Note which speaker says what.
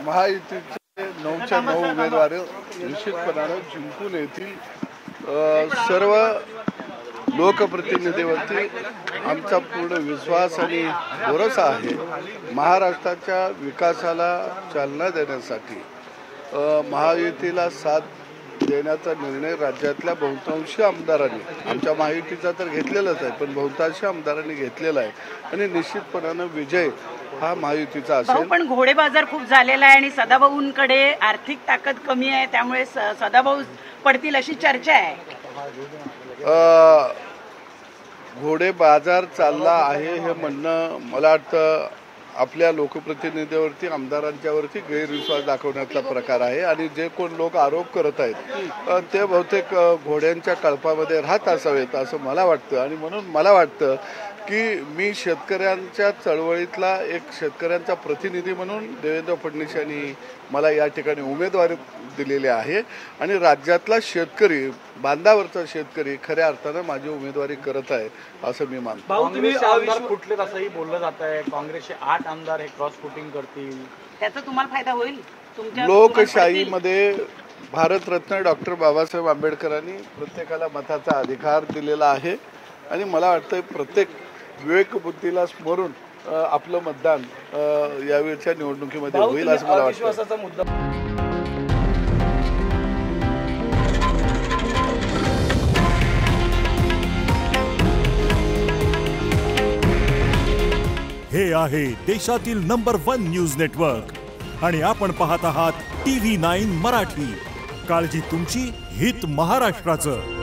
Speaker 1: महायुतीचे 9च्या 9 उमेदवार निश्चितपणाने जिंकून येतील। सर्व लोकप्रतिनिधीवरती आमचा पूर्ण विश्वास आणि भरोसा आहे। महाराष्ट्राच्या विकासाला चालना देण्यासाठी महायुतीला साथ देण्याचा निर्णय राज्यातल्या बहुतांश आमदारांनी, आमच्या महायुतीचा तर घेतलेलाच आहे, पण बहुतांश आमदारांनी घेतलेला आहे आणि निश्चितपणाने विजय हा महायुतीचा असेल।
Speaker 2: पण घोडे बाजार खूप झालेला आहे आणि सदाभाऊंकडे आर्थिक ताकद कमी आहे, त्यामुळे सदाभाऊ पडतील अशी चर्चा आहे।
Speaker 1: घोडे बाजार चालला आहे हे म्हणणं मला वाटतं आपल्या लोकप्रतिनिधीवरती, आमदारांच्यावरती गैरविश्वास दाखवण्याचा प्रकार आहे आणि जे कोण लोक आरोप करत आहेत ते बहुतेक घोड्यांच्या कळपामध्ये राहत असावेत असं मला वाटतं। आणि म्हणून मला वाटतं की मी शेतकऱ्यांच्या चळवळीतला एक शेतकऱ्यांचा प्रतिनिधी म्हणून देवेंद्र फडणवीस यांनी मला या ठिकाणी उमेदवारी दिलेली आहे आणि राज्यातला शेतकरी, बांधावरचा शेतकरी खऱ्या अर्थानं माझी उमेदवारी करत आहे असं मी मानतो।
Speaker 3: काँग्रेसचे आमदार फुटलेत असंही बोललं जात आहे। काँग्रेसचे 8 आमदार हे क्रॉस वोटिंग करतील,
Speaker 2: त्याचा तुम्हाला फायदा होईल?
Speaker 1: लोकशाहीमध्ये भारतरत्न डॉक्टर बाबासाहेब आंबेडकरांनी प्रत्येकाला मताचा अधिकार दिलेला आहे आणि मला वाटतं प्रत्येक विवेकबुद्धीला स्मरून आपलं मतदान यावेळच्या निवडणुकीमध्ये होईल असं मला वाटतं।
Speaker 3: मुद्दा
Speaker 4: हे आहे देशातील नंबर 1 न्यूज नेटवर्क आणि आपण पाहत आहात TV9 मराठी। काळजी तुमची, हित महाराष्ट्राचं।